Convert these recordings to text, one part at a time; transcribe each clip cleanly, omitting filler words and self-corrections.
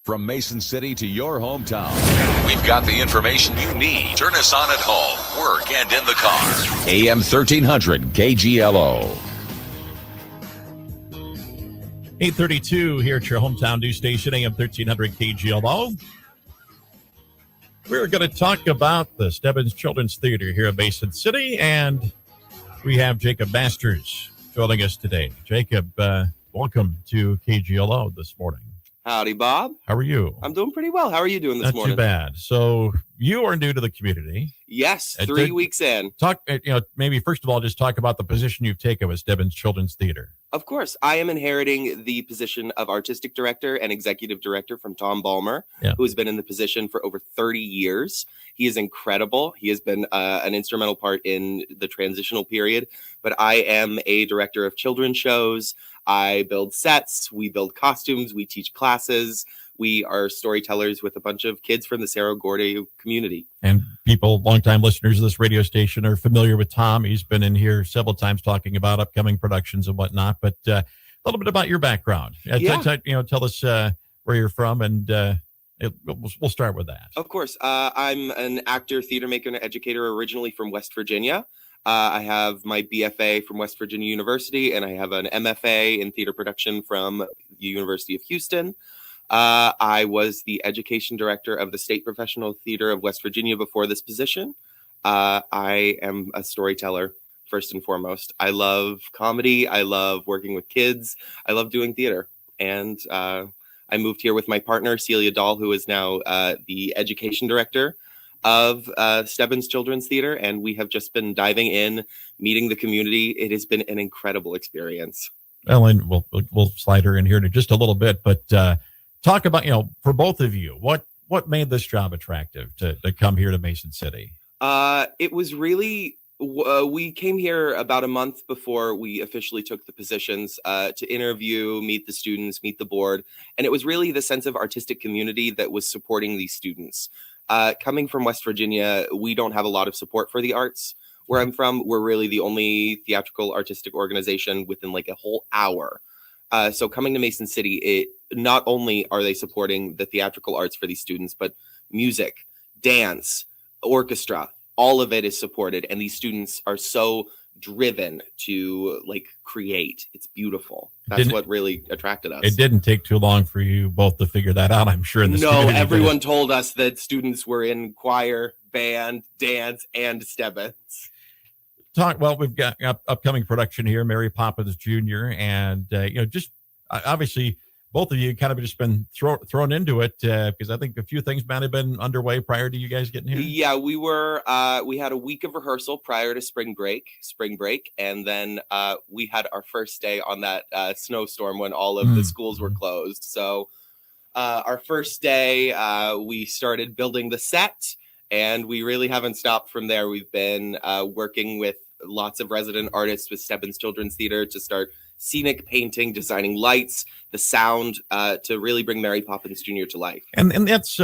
From Mason City to your hometown, we've got the information you need. Turn us on at home, work, and in the car. AM 1300 KGLO. 8:32 here at your hometown news station, AM 1300 KGLO. We're going to talk about the Stebens Children's Theater here in Mason City, and we have Jacob Masters joining us today. Jacob, welcome to KGLO this morning. Howdy, Bob. How are you? I'm doing pretty well. How are you doing this morning? Not too bad. So you are new to the community. Yes, 3 weeks in. Talk, maybe first of all, just talk about the position you've taken with Stebens Children's Theater. Of course. I am inheriting the position of artistic director and executive director from Tom Ballmer, who has been in the position for over 30 years. He is incredible. He has been an instrumental part in the transitional period. But I am a director of children's shows. I build sets. We build costumes. We teach classes. We are storytellers with a bunch of kids from the Cerro Gordo community. And people, longtime listeners of this radio station, are familiar with Tom. He's been in here several times talking about upcoming productions and whatnot. But a little bit about your background. Tell us where you're from, and we'll start with that. Of course. I'm an actor, theater maker, and educator originally from West Virginia. I have my BFA from West Virginia University, and I have an MFA in theater production from the University of Houston. I was the education director of the State Professional Theater of West Virginia before this position. I am a storyteller, first and foremost. I love comedy. I love working with kids. I love doing theater. And I moved here with my partner, Celia Dahl, who is now the education director of Stebens Children's Theater. And we have just been diving in, meeting the community. It has been an incredible experience. Well, and we'll slide her in here in just a little bit, but talk about, for both of you, what made this job attractive to come here to Mason City? It was really, we came here about a month before we officially took the positions to interview, meet the students, meet the board. And it was really the sense of artistic community that was supporting these students. Coming from West Virginia, we don't have a lot of support for the arts. Where I'm from, we're really the only theatrical artistic organization within like a whole hour. So coming to Mason City, not only are they supporting the theatrical arts for these students, but music, dance, orchestra, all of it is supported. And these students are so driven to create. It's beautiful. That's what really attracted us. It didn't take too long for you both to figure that out, I'm sure. No, everyone told us that students were in choir, band, dance, and Stebens. Well, we've got upcoming production here, Mary Poppins Jr., and just obviously both of you kind of just been thrown into it because I think a few things might have been underway prior to you guys getting here. Yeah, we had a week of rehearsal prior to spring break, and then we had our first day on that snowstorm when all of the schools were closed. So our first day, we started building the set, and we really haven't stopped from there. We've been working with lots of resident artists with Stebens Children's Theater to start scenic painting, designing lights, the sound, to really bring Mary Poppins Jr. to life. And that's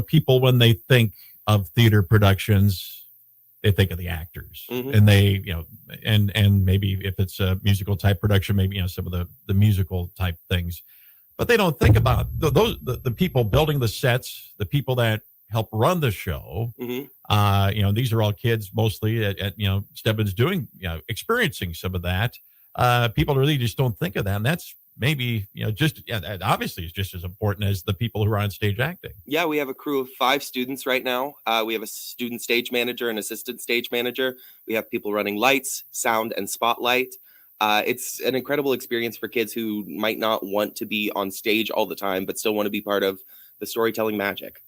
people, when they think of theater productions, they think of the actors, and they and maybe if it's a musical type production, maybe some of the musical type things, but they don't think about the people building the sets, the people that help run the show. These are all kids mostly at Stebens doing, experiencing some of that. People really just don't think of that. And that's maybe, obviously it's just as important as the people who are on stage acting. Yeah, we have a crew of 5 students right now. We have a student stage manager and assistant stage manager. We have people running lights, sound, and spotlight. It's an incredible experience for kids who might not want to be on stage all the time, but still want to be part of the storytelling magic.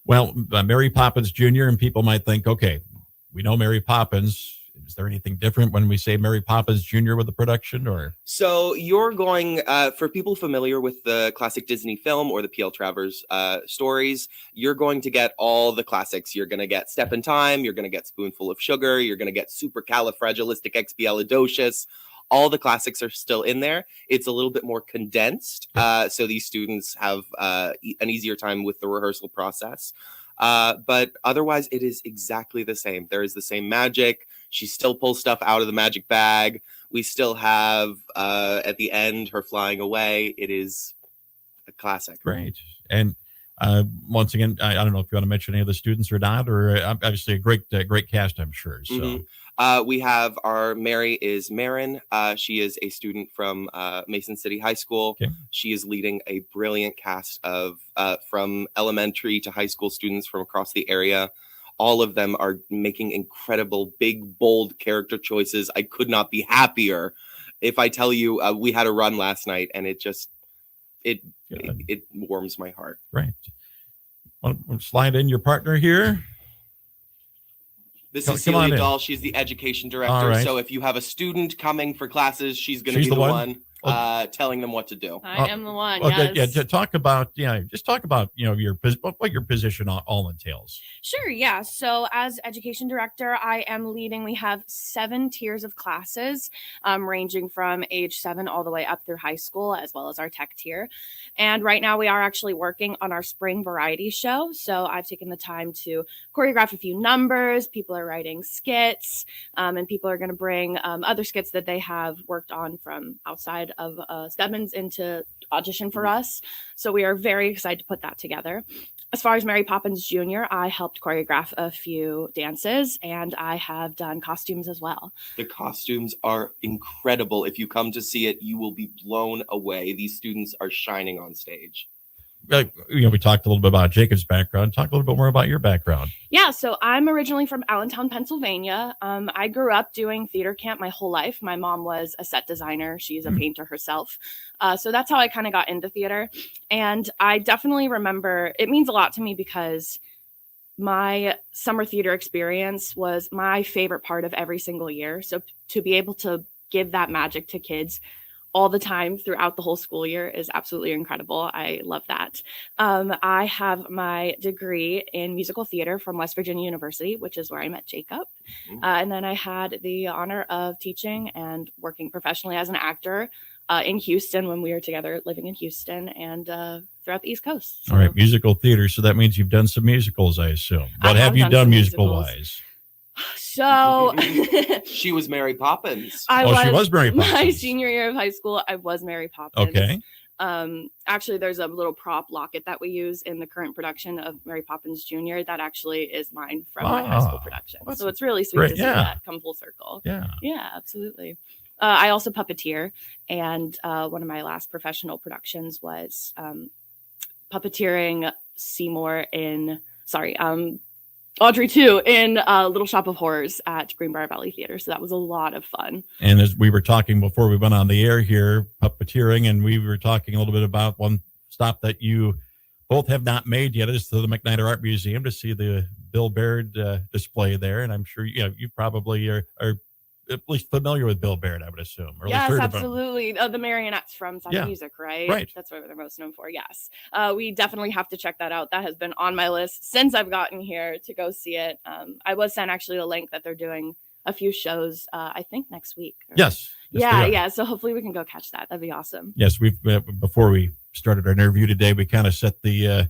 Well, Mary Poppins Jr., and people might think, okay, we know Mary Poppins. Is there anything different when we say Mary Poppins Jr. with the production? Or so you're going, for people familiar with the classic Disney film or the P.L. Travers stories, you're going to get all the classics. You're going to get Step in Time. You're going to get Spoonful of Sugar. You're going to get Supercalifragilisticexpialidocious. All the classics are still in there. It's a little bit more condensed. So these students have an easier time with the rehearsal process. But otherwise, it is exactly the same. There is the same magic. She still pulls stuff out of the magic bag. We still have, at the end, her flying away. It is a classic. Great. And once again, I don't know if you want to mention any of the students or not, or obviously a great cast, I'm sure. So we have our Mary is Marin. She is a student from Mason City High School. Okay. She is leading a brilliant cast of from elementary to high school students from across the area. All of them are making incredible, big, bold character choices. I could not be happier. If I tell you, we had a run last night, and it warms my heart. Right. We'll slide in your partner here. This is Celia Dahl. She's the education director. Right. So if you have a student coming for classes, she's going to be the one telling them what to do. I am the one. Yes. Yeah. Talk about what your position all entails. Sure. Yeah. So as education director, I am leading. We have 7 tiers of classes, ranging from age 7 all the way up through high school, as well as our tech tier. And right now we are actually working on our spring variety show. So I've taken the time to choreograph a few numbers. People are writing skits, and people are going to bring other skits that they have worked on from outside of Stebens into audition for us. So we are very excited to put that together. As far as Mary Poppins Jr., I helped choreograph a few dances, and I have done costumes as well. The costumes are incredible. If you come to see it, you will be blown away. These students are shining on stage. We talked a little bit about Jacob's background. Talk a little bit more about your background. Yeah, so I'm originally from Allentown, Pennsylvania. I grew up doing theater camp my whole life. My mom was a set designer. She's a painter herself. So that's how I kind of got into theater. And I definitely remember, it means a lot to me because my summer theater experience was my favorite part of every single year. So to be able to give that magic to kids all the time throughout the whole school year is absolutely incredible. I love that. I have my degree in musical theater from West Virginia University, which is where I met Jacob. And then I had the honor of teaching and working professionally as an actor in Houston when we were together living in Houston and throughout the East Coast. So. All right, musical theater. So that means you've done some musicals, I assume. What have you done musical-wise? So she was Mary Poppins. She was Mary Poppins. My senior year of high school, I was Mary Poppins. Okay. Actually, there's a little prop locket that we use in the current production of Mary Poppins Jr. that actually is mine from my high school production. So it's really sweet to see that come full circle. Yeah. Yeah, absolutely. I also puppeteer, and one of my last professional productions was puppeteering Seymour in Audrey 2 in Little Shop of Horrors at Greenbrier Valley Theater. So that was a lot of fun. And as we were talking before we went on the air here, puppeteering, and we were talking a little bit about one stop that you both have not made yet is to the McNider Art Museum to see the Bill Baird display there. And I'm sure you probably are at least familiar with Bill Baird, I would assume. Or yes, absolutely. The marionettes from Sound of Music, right? Right. That's what they're most known for. Yes. We definitely have to check that out. That has been on my list since I've gotten here to go see it. I was sent actually a link that they're doing a few shows, I think next week. Yes. Yeah. So hopefully we can go catch that. That'd be awesome. Yes. Before we started our interview today, we kind of set the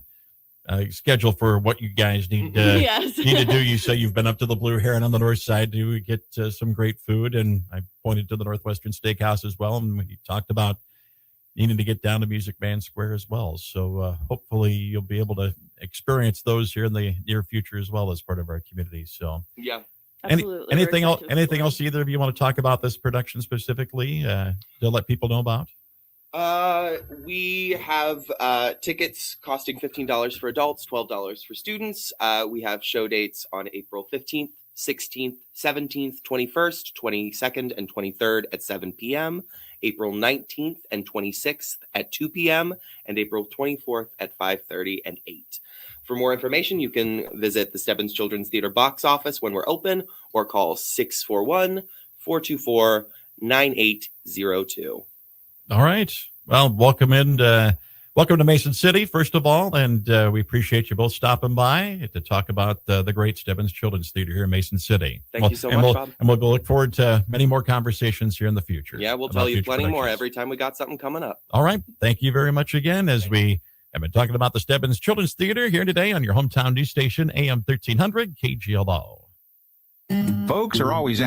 schedule for what you guys need to do. You say you've been up to the Blue Heron on the north side to get some great food, and I pointed to the Northwestern Steakhouse as well, and we talked about needing to get down to Music Man Square as well. So hopefully you'll be able to experience those here in the near future as well as part of our community. So yeah, absolutely. Anything else either of you want to talk about this production specifically to let people know about? We have tickets costing $15 for adults, $12 for students. We have show dates on April 15th, 16th, 17th, 21st, 22nd, and 23rd at 7 p.m., April 19th and 26th at 2 p.m., and April 24th at 5:30 and 8. For more information, you can visit the Stebens Children's Theater box office when we're open or call 641-424-9802. All right. Well, welcome to Mason City, first of all, and we appreciate you both stopping by to talk about the great Stebens Children's Theater here in Mason City. Thank you so much, Bob. And we'll look forward to many more conversations here in the future. Yeah, we'll tell you plenty more every time we got something coming up. All right. Thank you very much again as we have been talking about the Stebens Children's Theater here today on your hometown news station, AM 1300 KGLO. Folks are always